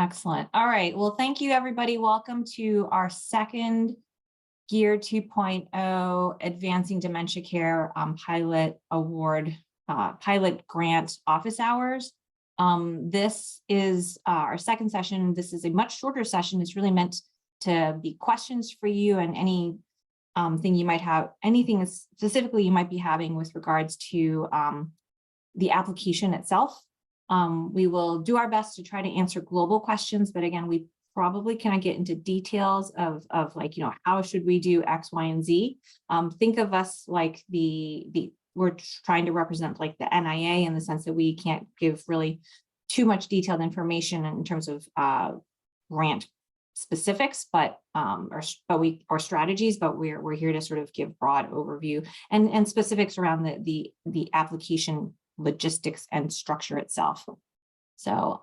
Excellent. All right. Well, thank you, everybody. Welcome to our second Gear 2.0 Advancing Dementia Care Pilot Award, Pilot Grant Office Hours. This is our second session. This is a much shorter session. It's really meant to be questions for you and any thing you might have, anything specifically you might be having with regards to the application itself. We will do our best to try to answer global questions, but again, we probably cannot get into details of like, how should we do X, Y, and Z? Think of us like we're trying to represent like the NIA in the sense that we can't give really too much detailed information in terms of grant specifics, but or strategies, but we're here to sort of give broad overview and specifics around the application logistics and structure itself. So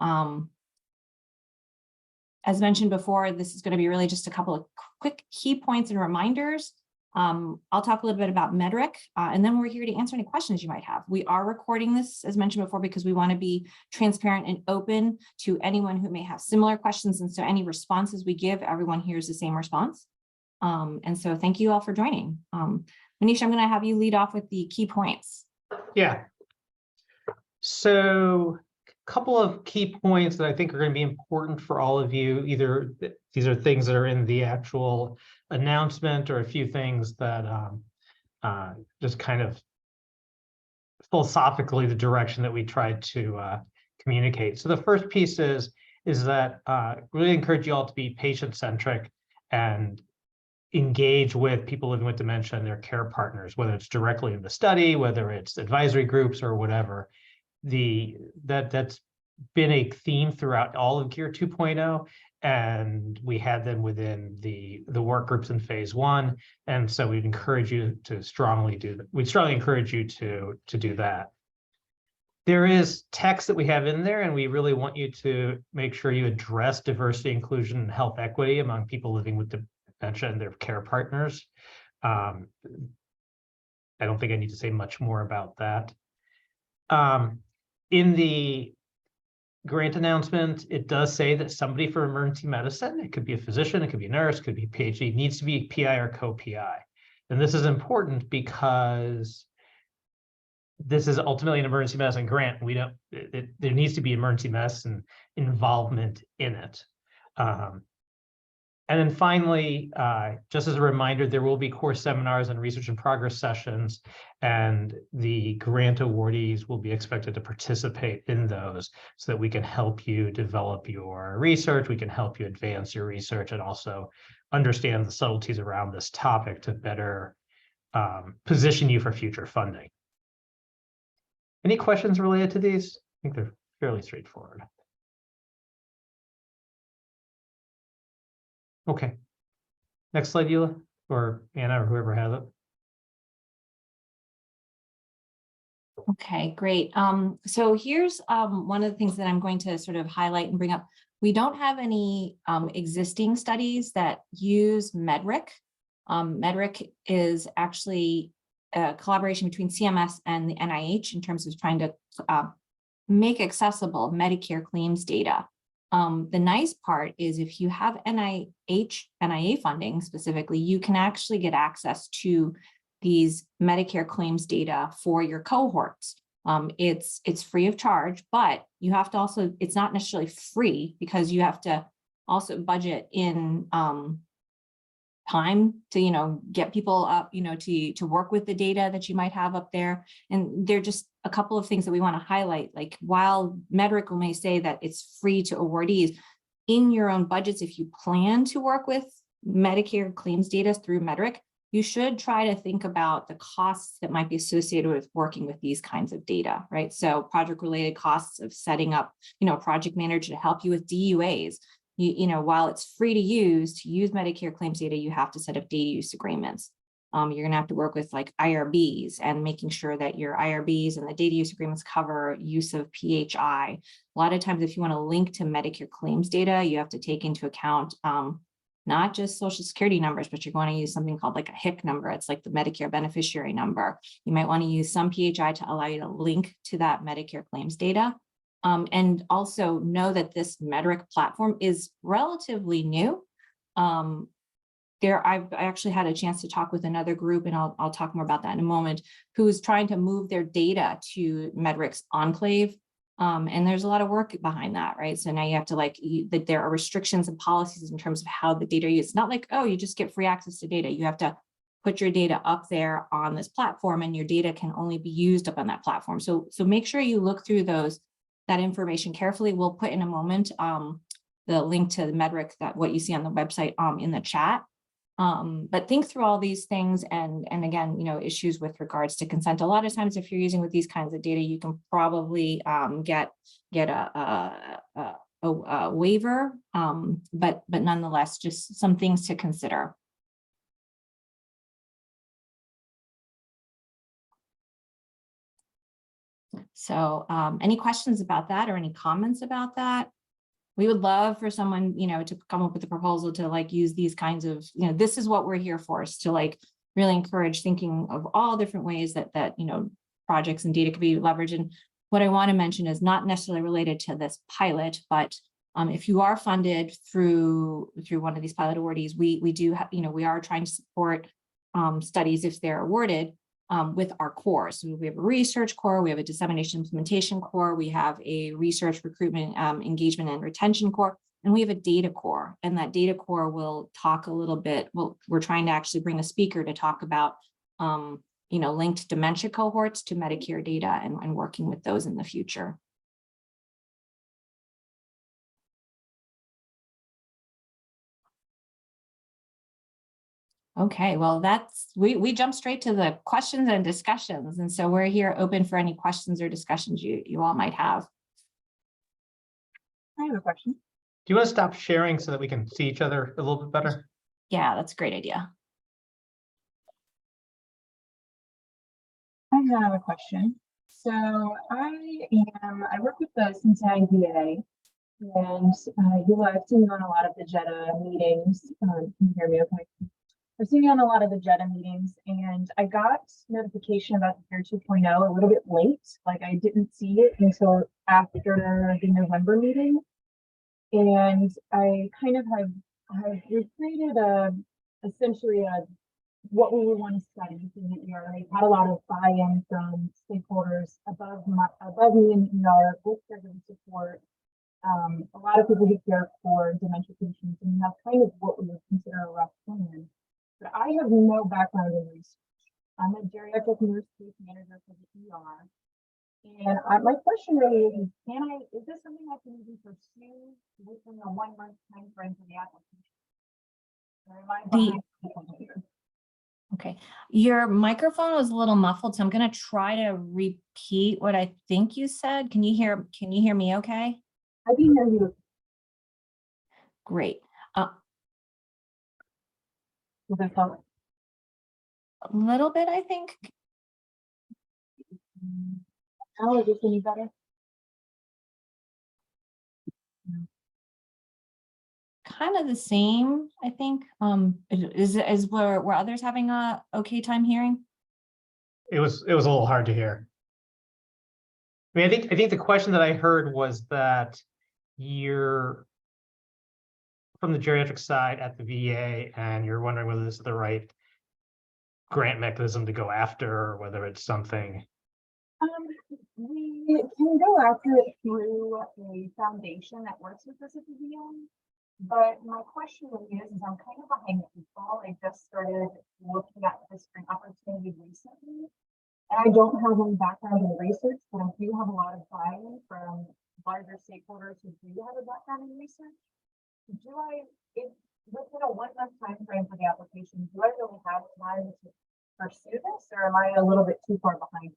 as mentioned before, this is going to be really just a couple of quick key points and reminders. I'll talk a little bit about MEDRIC, and then we're here to answer any questions you might have. We are recording this, as mentioned before, because we want to be transparent and open to anyone who may have similar questions. And so any responses we give, everyone hears the same response. And so thank you all for joining. Manish, I'm going to have you lead off with the key points. Yeah. So a couple of key points that I think are going to be important for all of you. Either these are things that are in the actual announcement or a few things that just kind of philosophically the direction that we tried to communicate. So the first piece is that really encourage you all to be patient-centric and engage with people living with dementia and their care partners, whether it's directly in the study, whether it's advisory groups or whatever. That's been a theme throughout all of Gear 2.0, and we had them within the work groups in phase 1, and so we'd encourage you to strongly do that. We'd strongly encourage you to do that. There is text that we have in there, and we really want you to make sure you address diversity, inclusion, and health equity among people living with dementia and their care partners. I don't think I need to say much more about that. In the grant announcement, it does say that somebody from emergency medicine, it could be a physician, it could be a nurse, it could be a PhD, needs to be PI or co-PI. And this is important because this is ultimately an emergency medicine grant. There needs to be emergency medicine involvement in it. And then finally, just as a reminder, there will be core seminars and research and progress sessions, and the grant awardees will be expected to participate in those so that we can help you develop your research, we can help you advance your research, and also understand the subtleties around this topic to better position you for future funding. Any questions related to these? I think they're fairly straightforward. Okay, next slide, Eula, or Anna, or whoever has it. Okay, great. So here's one of the things that I'm going to sort of highlight and bring up. We don't have any existing studies that use MEDRIC. MEDRIC is actually a collaboration between CMS and the NIH in terms of trying to make accessible Medicare claims data. The nice part is if you have NIA funding specifically, you can actually get access to these Medicare claims data for your cohorts. It's free of charge, but you have to also, it's not necessarily free because you have to also budget in time to, get people up, to work with the data that you might have up there. And they're just a couple of things that we want to highlight. Like while MEDRIC may say that it's free to awardees, in your own budgets, if you plan to work with Medicare claims data through MEDRIC, you should try to think about the costs that might be associated with working with these kinds of data, right? So project-related costs of setting up, a project manager to help you with DUAs. While it's free to use Medicare claims data, you have to set up data use agreements. You're going to have to work with like IRBs and making sure that your IRBs and the data use agreements cover use of PHI. A lot of times, if you want to link to Medicare claims data, you have to take into account not just Social Security numbers, but you're going to use something called like a HIC number. It's like the Medicare beneficiary number. You might want to use some PHI to allow you to link to that Medicare claims data. And also know that this Metric platform is relatively new. I actually had a chance to talk with another group, and I'll talk more about that in a moment, who is trying to move their data to Metric's Enclave. And there's a lot of work behind that, right? So now you have to that there are restrictions and policies in terms of how the data is used. It's not like, oh, you just get free access to data. You have to put your data up there on this platform, and your data can only be used up on that platform. So make sure you look through that information carefully. We'll put in a moment the link to the Metric, that what you see on the website in the chat. But think through all these things, and again, issues with regards to consent. A lot of times, if you're using with these kinds of data, you can probably get a waiver, but nonetheless, just some things to consider. So any questions about that or any comments about that? We would love for someone, to come up with a proposal to use these kinds of, this is what we're here for, is to really encourage thinking of all different ways that projects and data could be leveraged. And what I want to mention is not necessarily related to this pilot, but if you are funded through one of these pilot awardees, we do have, we are trying to support studies if they're awarded with our core. So we have a research core, we have a dissemination implementation core, we have a research, recruitment, engagement, and retention core, and we have a data core. And that data core will talk a little bit, we're trying to actually bring a speaker to talk about, linked dementia cohorts to Medicare data and working with those in the future. Okay, well, we jump straight to the questions and discussions. And so we're here open for any questions or discussions you all might have. I have a question. Do you want to stop sharing so that we can see each other a little bit better? Yeah, that's a great idea. I have a question. So I work with the Cincinnati VA, and I've seen you on a lot of the JEDA meetings. Can you hear me okay? I've seen you on a lot of the JEDA meetings, and I got notification about the Year 2.0 a little bit late. I didn't see it until after the November meeting. And I kind of we've created essentially what we would want to study in the ER. I've had a lot of buy-in from stakeholders above me in the ER, with caregiver support. A lot of people who care for dementia patients, and that's kind of what we would consider a rough plan. But I have no background in research. I'm a geriatric nurse case manager for the ER. And my question really is this something I can even pursue within the 1 month time frame for the application? Or am I behind here? Okay, your microphone was a little muffled, so I'm going to try to repeat what I think you said. Can you hear me okay? I can hear you. Great. Does that help? A little bit, I think. Now is this any better? Kind of the same, I think. Were others having a okay time hearing? It was a little hard to hear. I think the question that I heard was that you're from the geriatric side at the VA, and you're wondering whether this is the right grant mechanism to go after, or whether it's something. We can go after it through a foundation that works with us at the VA. But my question really is I'm kind of behind the ball. I just started looking at this grant opportunity recently. And I don't have any background in research, but I do have a lot of buy-in from larger stakeholders who do have a background in research. Within a 1 month time frame for the application, do I really have time to pursue this, or am I a little bit too far behind?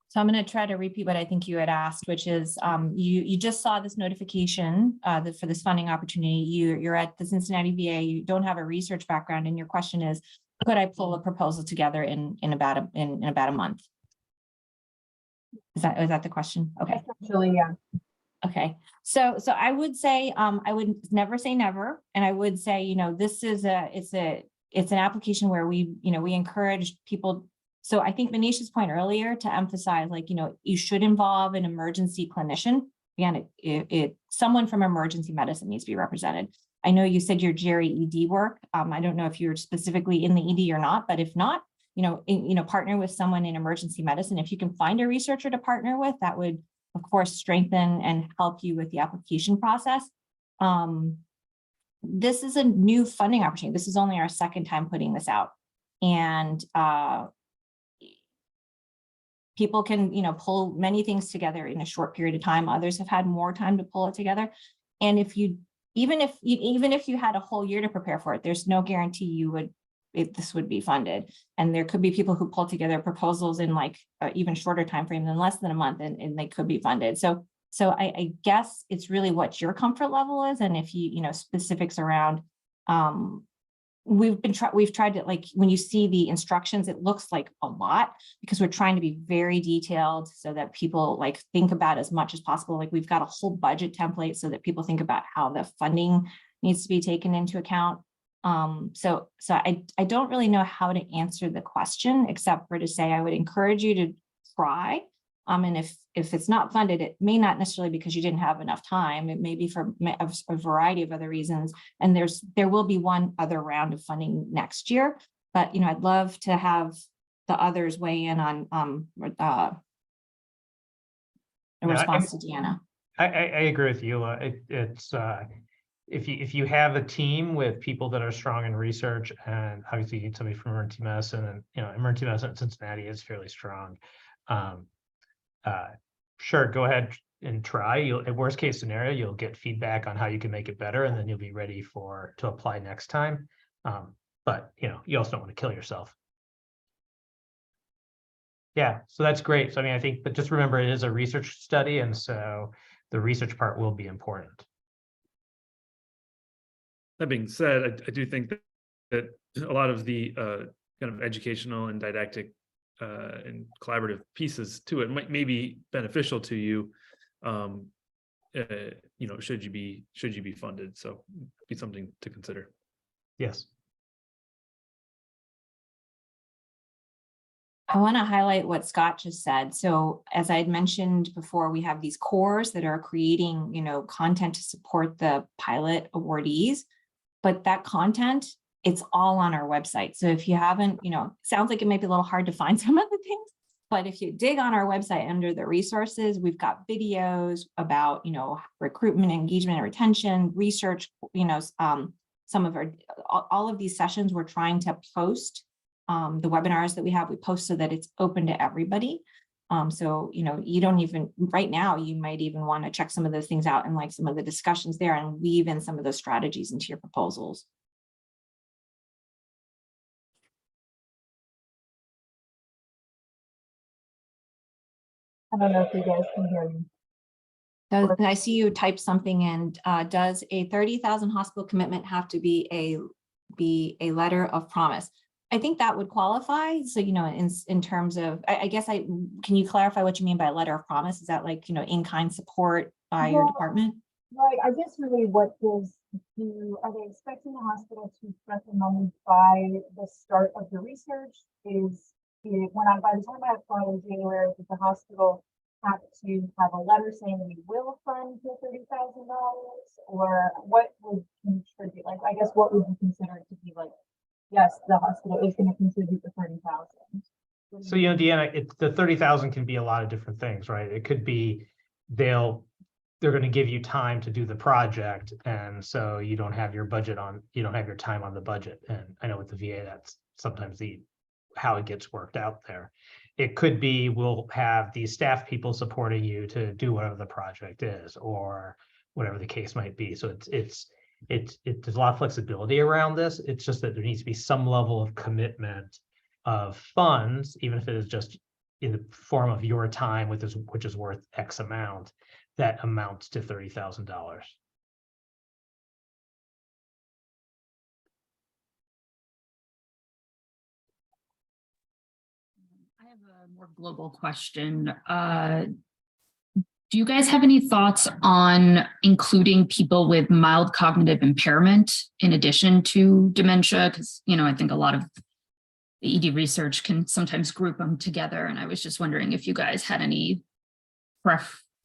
So I'm going to try to repeat what I think you had asked, which is you just saw this notification for this funding opportunity. You're at the Cincinnati VA. You don't have a research background, and your question is, could I pull a proposal together in about a month? Is that the question? Okay. Essentially, yeah. Okay. So I would say I would never say never, and I would say this is it's an application where we encourage people So I think Manisha's point earlier to emphasize, like, you should involve an emergency clinician. Again, someone from emergency medicine needs to be represented. I know you said your Jerry ED work. I don't know if you're specifically in the ED or not, but if not, partner with someone in emergency medicine. If you can find a researcher to partner with, that would, of course, strengthen and help you with the application process. This is a new funding opportunity. This is only our second time putting this out. And people can, pull many things together in a short period of time. Others have had more time to pull it together. And even if you had a whole year to prepare for it, there's no guarantee this would be funded. And there could be people who pull together proposals in like even shorter time frame than less than a month, and they could be funded. So I guess it's really what your comfort level is, and if specifics around. We've tried to, like, when you see the instructions, it looks like a lot because we're trying to be very detailed so that people like think about as much as possible. Like, we've got a whole budget template so that people think about how the funding needs to be taken into account. So I don't really know how to answer the question, except for to say I would encourage you to try. And if it's not funded, it may not necessarily because you didn't have enough time. It may be for a variety of other reasons. And there will be one other round of funding next year. But I'd love to have the others weigh in on a response to Deanna. I agree with you. It's if you have a team with people that are strong in research, and obviously you need somebody from emergency medicine, and emergency medicine in Cincinnati is fairly strong. Sure, go ahead and try. At worst case scenario, you'll get feedback on how you can make it better, and then you'll be ready to apply next time. But you also don't want to kill yourself. Yeah, so that's great. So I think, but just remember, it is a research study, and so the research part will be important. That being said, I do think that a lot of the kind of educational and didactic and collaborative pieces to it may be beneficial to you, should you be funded. So be something to consider. Yes. I want to highlight what Scott just said. So as I had mentioned before, we have these cores that are creating, content to support the pilot awardees, but that content, it's all on our website. So if you haven't, sounds like it may be a little hard to find some of the things, but if you dig on our website under the resources, we've got videos about, recruitment, engagement, and retention, research, some of all of these sessions we're trying to post. The webinars that we have, we post so that it's open to everybody. So, you don't even, right now, you might even want to check some of those things out and like some of the discussions there and weave in some of those strategies into your proposals. I don't know if you guys can hear me. I see you type something in. Does a 30,000 hospital commitment have to be a letter of promise? I think that would qualify. So, in terms of, I guess can you clarify what you mean by letter of promise? Is that like, in-kind support by your department? Right. I guess really are they expecting the hospital to spend the money by the start of the research? By the time I apply in January, does the hospital have to have a letter saying we will fund the $30,000, or what would contribute? Like, I guess what would you consider to be like, yes, the hospital is going to contribute the $30,000? So, Deanna, the 30,000 can be a lot of different things, right? It could be they're going to give you time to do the project, and so you don't have your time on the budget. And I know with the VA, that's sometimes how it gets worked out there. It could be we'll have these staff people supporting you to do whatever the project is, or whatever the case might be. So there's a lot of flexibility around this. It's just that there needs to be some level of commitment of funds, even if it is just in the form of your time, which is worth X amount, that amounts to $30,000. I have a more global question. Do you guys have any thoughts on including people with mild cognitive impairment in addition to dementia? Because, I think a lot of the ED research can sometimes group them together. And I was just wondering if you guys had any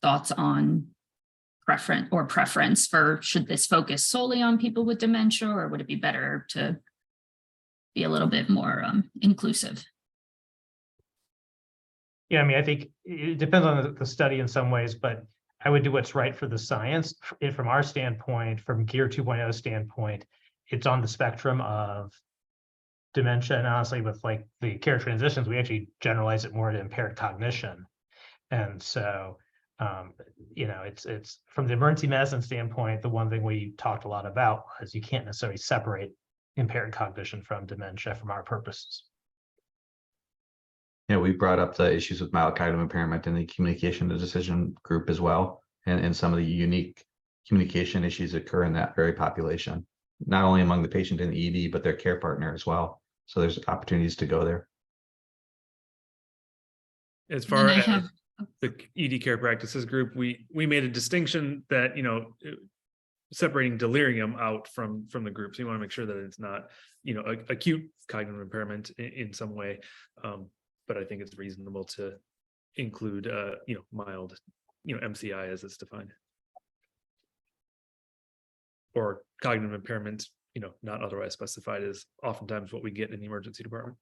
thoughts on preference for, should this focus solely on people with dementia, or would it be better to be a little bit more inclusive? Yeah, I mean, I think it depends on the study in some ways, but I would do what's right for the science. And from our standpoint, from Gear 2.0 standpoint, it's on the spectrum of dementia. And honestly, with like the care transitions, we actually generalize it more to impaired cognition. And so, it's from the emergency medicine standpoint, the one thing we talked a lot about was you can't necessarily separate impaired cognition from dementia from our purposes. Yeah, we brought up the issues with mild cognitive impairment in the communication to decision group as well. And some of the unique communication issues occur in that very population, not only among the patient in the ED, but their care partner as well. So there's opportunities to go there. As far as have the ED care practices group, we made a distinction that, separating delirium out from the group. So you want to make sure that it's not, acute cognitive impairment in some way. But I think it's reasonable to include, mild, MCI as it's defined. Or cognitive impairment, not otherwise specified, is oftentimes what we get in the emergency department.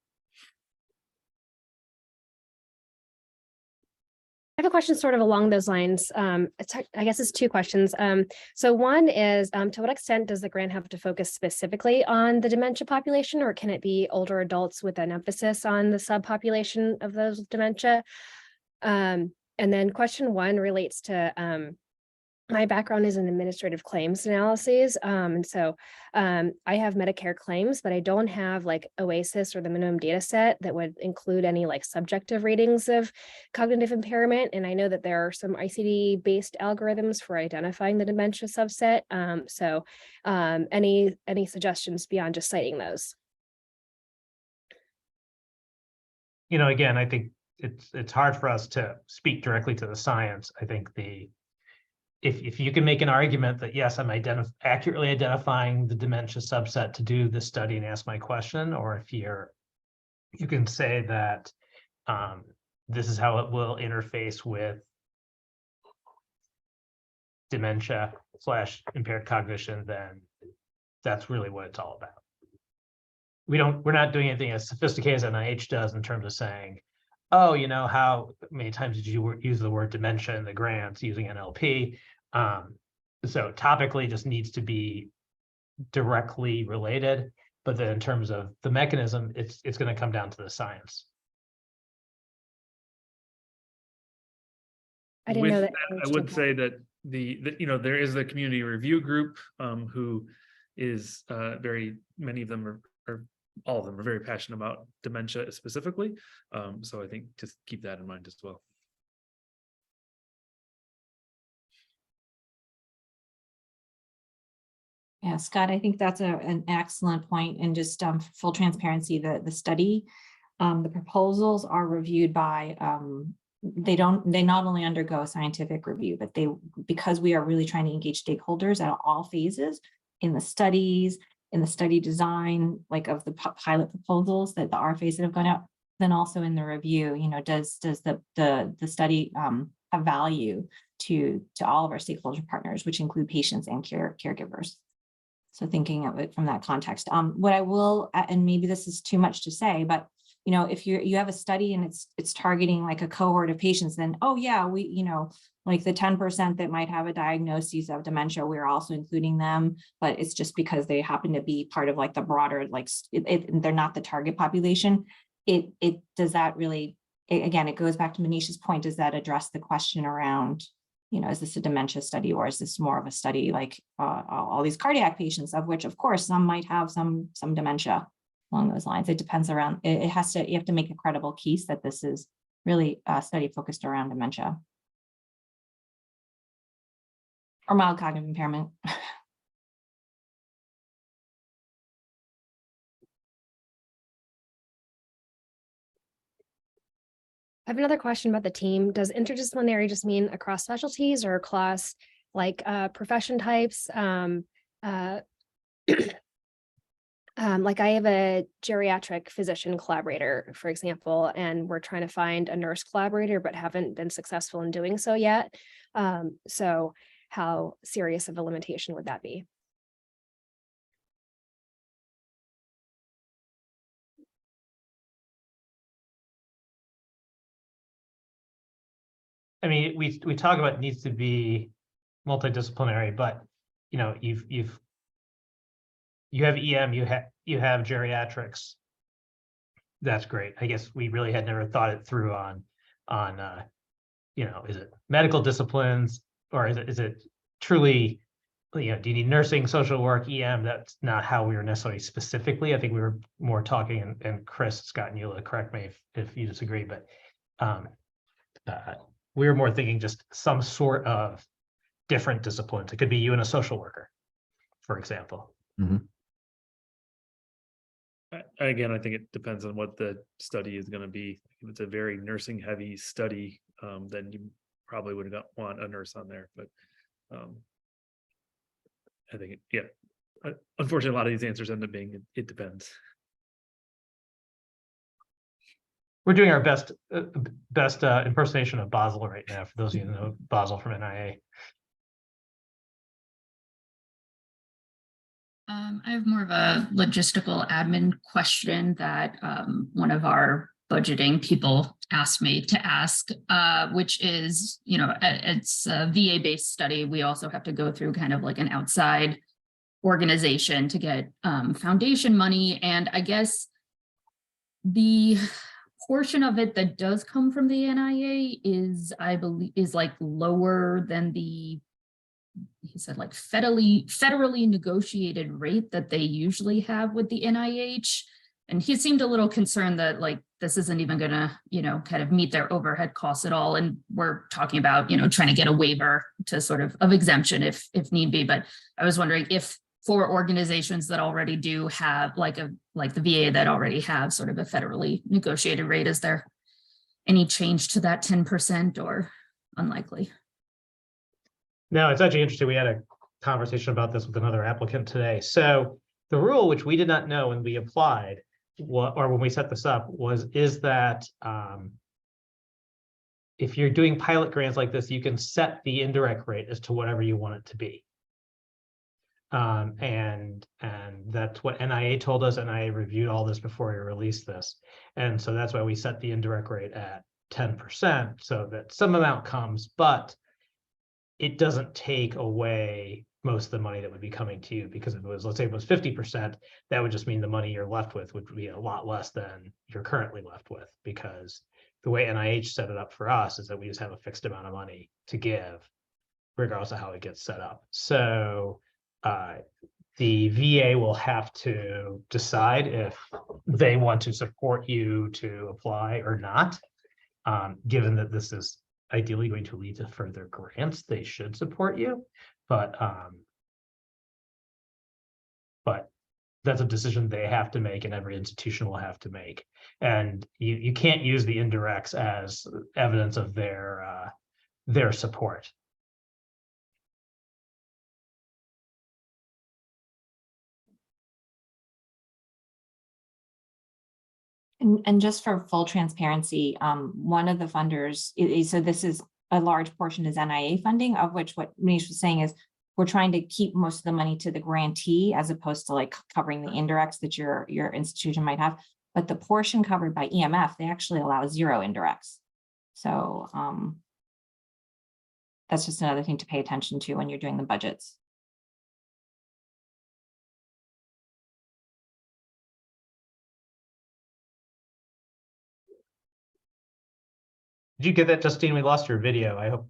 I have a question sort of along those lines. I guess it's two questions. So one is, to what extent does the grant have to focus specifically on the dementia population, or can it be older adults with an emphasis on the subpopulation of those with dementia? And then question one relates to my background is in administrative claims analyses. And so I have Medicare claims, but I don't have like OASIS or the minimum data set that would include any like subjective ratings of cognitive impairment. And I know that there are some ICD based algorithms for identifying the dementia subset. So any suggestions beyond just citing those? Again, I think it's hard for us to speak directly to the science. I think if you can make an argument that, yes, I'm accurately identifying the dementia subset to do this study and ask my question, or if you can say that this is how it will interface with dementia / impaired cognition, then that's really what it's all about. We're not doing anything as sophisticated as NIH does in terms of saying, oh, how many times did you use the word dementia in the grants using NLP? So topically just needs to be directly related, but then in terms of the mechanism, it's going to come down to the science. I didn't know that. I would say that there is the community review group who is many of them are all of them are very passionate about dementia specifically. So I think just keep that in mind as well. Yeah, Scott, I think that's an excellent point. And just full transparency, the study, the proposals are reviewed by, they not only undergo scientific review, but because we are really trying to engage stakeholders at all phases in the studies, in the study design, like of the pilot proposals, that the RFAs that have gone out, then also in the review, does the study have value to all of our stakeholder partners, which include patients and caregivers. So thinking of it from that context, what I will, and maybe this is too much to say, but if you have a study and it's targeting like a cohort of patients, then oh yeah, we like the 10% that might have a diagnosis of dementia, we're also including them, but it's just because they happen to be part of like the broader, like they're not the target population. It does that really, again, it goes back to Manisha's point, does that address the question around, is this a dementia study, or is this more of a study like all these cardiac patients, of which of course some might have some dementia along those lines. It depends around, you have to make a credible case that this is really a study focused around dementia or mild cognitive impairment. I have another question about the team. Does interdisciplinary just mean across specialties or across like profession types? Like I have a geriatric physician collaborator, for example, and we're trying to find a nurse collaborator, but haven't been successful in doing so yet. So how serious of a limitation would that be? I mean, we talk about it needs to be multidisciplinary, but you know, you have EM, you have geriatrics. That's great. I guess we really had never thought it through on you know, is it medical disciplines or is it truly, you know, do you need nursing, social work, EM? That's not how we were necessarily specifically. I think we were more talking, and Chris, Scott, and Eula, correct me if you disagree, but we were more thinking just some sort of different disciplines. It could be you and a social worker, for example. Again, I think it depends on what the study is going to be. If it's a very nursing heavy study, then you probably would not want a nurse on there. But I think, unfortunately, a lot of these answers end up being, it depends. We're doing our best impersonation of Basel right now, for those of you who know Basel from NIA. I have more of a logistical admin question that one of our budgeting people asked me to ask, which is, you know, it's a VA-based study. We also have to go through kind of like an outside organization to get foundation money. And I guess the portion of it that does come from the NIA is, I believe, is like lower than the, he said, like federally negotiated rate that they usually have with the NIH. And he seemed a little concerned that like this isn't even gonna, you know, kind of meet their overhead costs at all. And we're talking about, you know, trying to get a waiver to sort of exemption if need be. But I was wondering if for organizations that already do have like the VA that already have sort of a federally negotiated rate, is there any change to that 10% or unlikely? No, it's actually interesting. We had a conversation about this with another applicant today. So the rule, which we did not know when we applied, or when we set this up, is that if you're doing pilot grants like this, you can set the indirect rate as to whatever you want it to be. And that's what NIA told us. NIA reviewed all this before we released this. And so that's why we set the indirect rate at 10%, so that some amount comes, but it doesn't take away most of the money that would be coming to you, because if it was, let's say it was 50%, that would just mean the money you're left with would be a lot less than you're currently left with, because the way NIH set it up for us is that we just have a fixed amount of money to give, regardless of how it gets set up. So the VA will have to decide if they want to support you to apply or not. Given that this is ideally going to lead to further grants, they should support you, but that's a decision they have to make, and every institution will have to make. And you can't use the indirects as evidence of their support. And just for full transparency, one of the funders, so this is a large portion is NIA funding, of which what Manish was saying is we're trying to keep most of the money to the grantee as opposed to like covering the indirects that your institution might have. But the portion covered by EMF, they actually allow 0 indirects. So that's just another thing to pay attention to when you're doing the budgets. Did you get that, Justine? We lost your video. I hope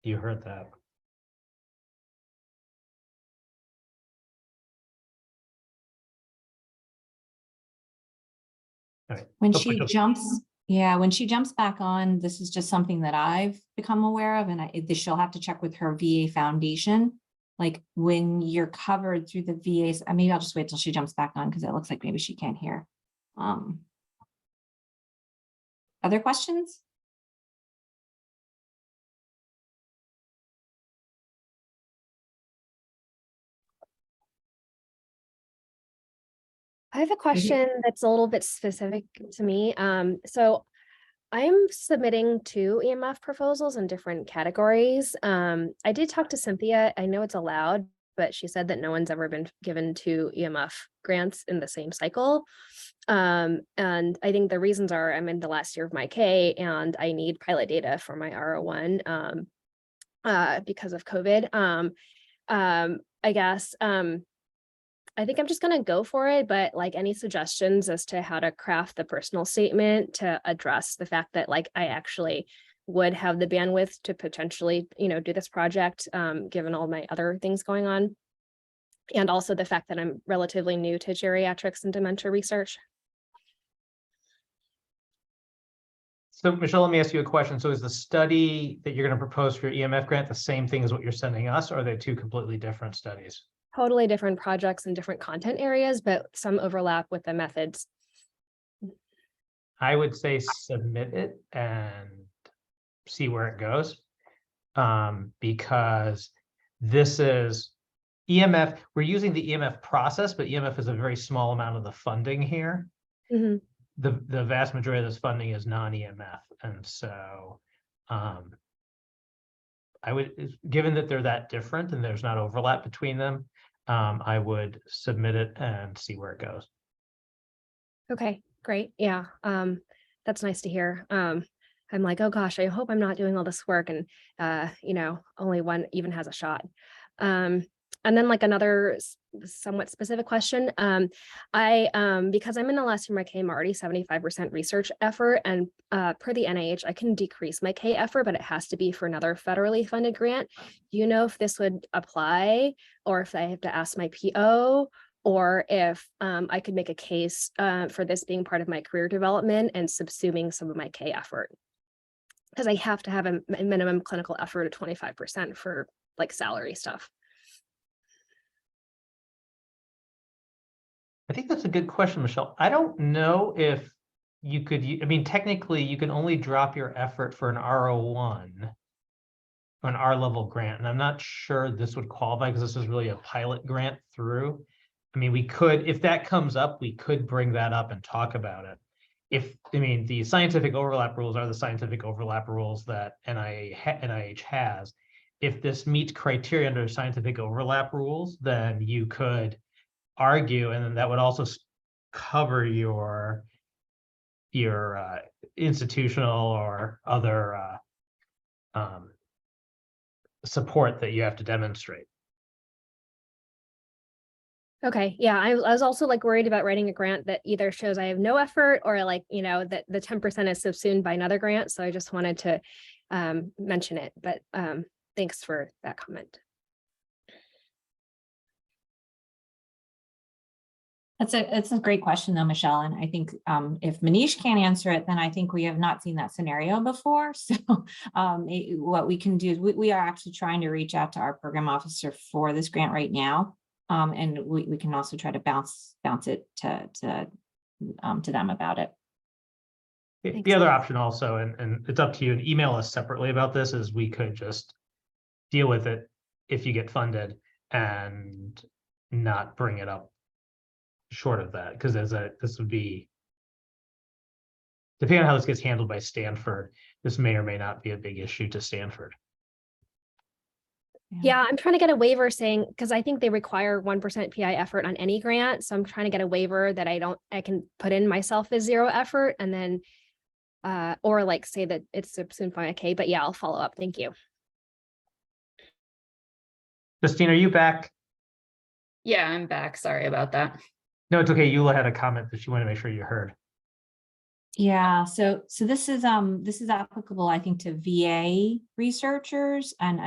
you heard that. All right. When she jumps, when she jumps back on, this is just something that I've become aware of, and she'll have to check with her VA foundation. Like when you're covered through the VA's, maybe I'll just wait till she jumps back on because it looks like maybe she can't hear. Other questions? have a question that's a little bit specific to me. So I'm submitting 2 EMF proposals in different categories. I did talk to Cynthia. I know it's allowed, but she said that no one's ever been given 2 EMF grants in the same cycle. And I think the reasons are I'm in the last year of my K and I need pilot data for my R01 because of COVID. I guess I think I'm just going to go for it, but like any suggestions as to how to craft the personal statement to address the fact that like I actually would have the bandwidth to potentially, do this project, given all my other things going on. And also the fact that I'm relatively new to geriatrics and dementia research. So Michelle, let me ask you a question. So is the study that you're going to propose for your EMF grant the same thing as what you're sending us, or are they 2 completely different studies? Totally different projects and different content areas, but some overlap with the methods. I would say submit it and see where it goes. Because this is EMF, we're using the EMF process, but EMF is a very small amount of the funding here. Mm-hmm. The vast majority of this funding is non-EMF. And so I would, given that they're that different and there's not overlap between them, I would submit it and see where it goes. Okay, great. Yeah, that's nice to hear. I'm like, oh gosh, I hope I'm not doing all this work and, only one even has a shot. And then like another somewhat specific question, because I'm in the last year of my K, I'm already 75% research effort, and per the NIH, I can decrease my K effort, but it has to be for another federally funded grant. Do you know if this would apply, or if I have to ask my PO, or if I could make a case for this being part of my career development and subsuming some of my K effort? Because I have to have a minimum clinical effort of 25% for like salary stuff. I think that's a good question, Michelle. I don't know if you could, I mean, technically you can only drop your effort for an R01, an R-level grant. And I'm not sure this would qualify because this is really a pilot grant through. I mean, we could, if that comes up, we could bring that up and talk about it. The scientific overlap rules are the scientific overlap rules that NIH has. If this meets criteria under scientific overlap rules, then you could argue, and then that would also cover your institutional or other support that you have to demonstrate. Okay, yeah, I was also like worried about writing a grant that either shows I have no effort or like, that the 10% is subsumed by another grant. So I just wanted to mention it, but thanks for that comment. It's a great question though, Michelle. And I think if Manish can't answer it, then I think we have not seen that scenario before. So what we can do is we are actually trying to reach out to our program officer for this grant right now. And we can also try to bounce it to them about it. The other option also, and it's up to you, and email us separately about this, is we could just deal with it if you get funded and not bring it up short of that, because this would be, depending on how this gets handled by Stanford, this may or may not be a big issue to Stanford. Yeah, I'm trying to get a waiver saying, because I think they require 1% PI effort on any grant. So I'm trying to get a waiver that I can put in myself as 0 effort and then, or like say that it's subsumed by K, but yeah, I'll follow up. Thank you. Justine, are you back? Yeah, I'm back. Sorry about that. No, it's okay. Eula had a comment that she wanted to make sure you heard. Yeah, so this is applicable, I think, to VA researchers, and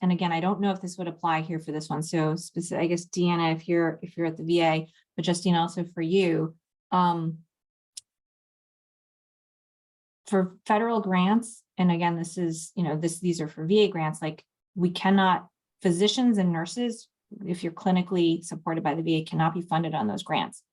again, I don't know if this would apply here for this one. So specific, I guess, Deanna, if you're at the VA, but Justine, also for you, for federal grants, and again, this is, these are for VA grants, like we cannot, physicians and nurses, if you're clinically supported by the VA, cannot be funded on those grants.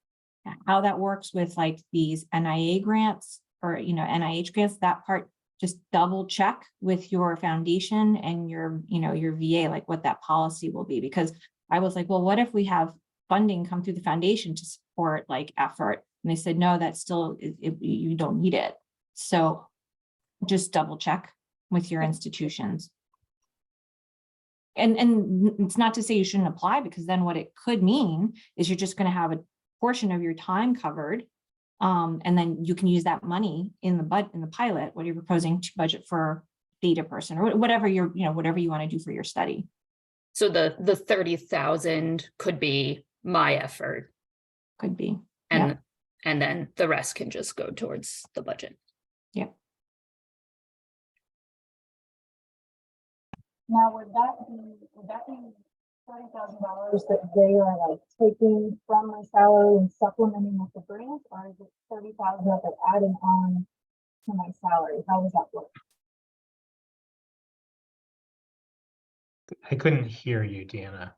How that works with like these NIA grants or, NIH grants, that part, just double check with your foundation and your VA, like what that policy will be. Because I was like, well, what if we have funding come through the foundation support like effort. And they said, no, that's still, you don't need it. So just double check with your institutions. And it's not to say you shouldn't apply, because then what it could mean is you're just going to have a portion of your time covered. And then you can use that money in the pilot, what you're proposing to budget for data person or whatever whatever you want to do for your study. So the 30,000 could be my effort, Could be. and then the rest can just go towards the budget. Now, would that be $30,000 that they are like taking from my salary and supplementing with the grant, or is it 30,000 that they're adding on to my salary? How does that work? I couldn't hear you, Deanna.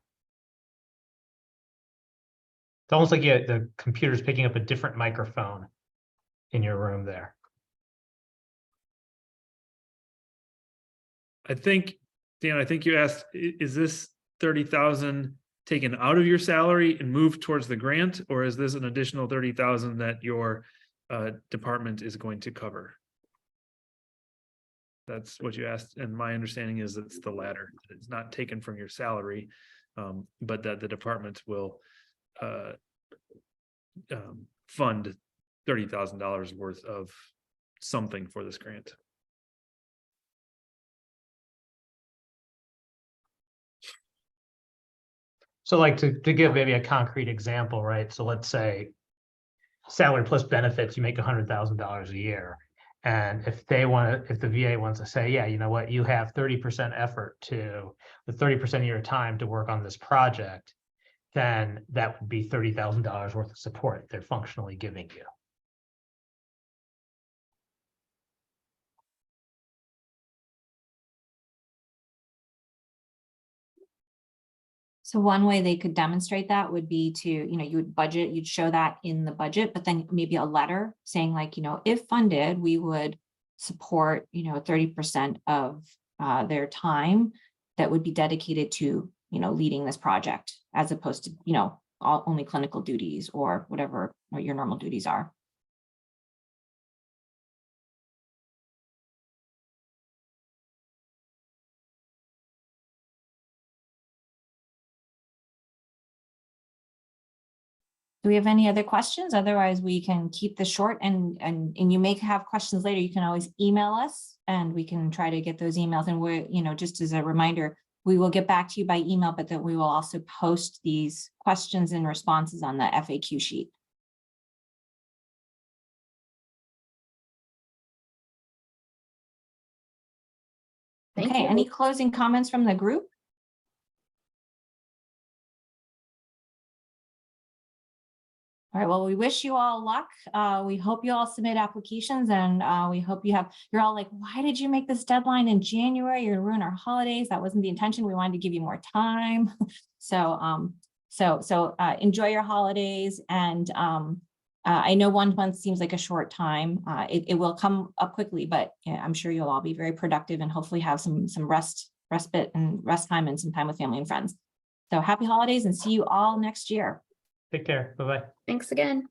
It's almost like the computer's picking up a different microphone in your room there. I think, Dan, I think you asked, is this 30,000 taken out of your salary and moved towards the grant, or is this an additional 30,000 that your department is going to cover? That's what you asked, and my understanding is it's the latter. It's not taken from your salary, but that the department will fund $30,000 worth of something for this grant. So like to give maybe a concrete example, right? So let's say salary plus benefits, you make $100,000 a year. And if the VA wants to say, yeah, you know what, you have 30% effort with 30% of your time to work on this project, then that would be $30,000 worth of support they're functionally giving you. So one way they could demonstrate that would be to, you would budget, you'd show that in the budget, but then maybe a letter saying like, if funded, we would support, 30% of their time that would be dedicated to, leading this project, as opposed to, only clinical duties or whatever your normal duties are. Do we have any other questions? Otherwise, we can keep this short, and you may have questions later. You can always email us and we can try to get those emails. And we're, just as a reminder, we will get back to you by email, but that we will also post these questions and responses on the FAQ sheet. Okay, any closing comments from the group? All right, well, we wish you all luck. We hope you all submit applications, and we hope you're all like, why did you make this deadline in January? You're gonna ruin our holidays. That wasn't the intention. We wanted to give you more time. So enjoy your holidays. And I know 1 month seems like a short time. It will come up quickly, but I'm sure you'll all be very productive and hopefully have some respite and rest time and some time with family and friends. So happy holidays, and see you all next year. Take care. Bye-bye. Thanks again.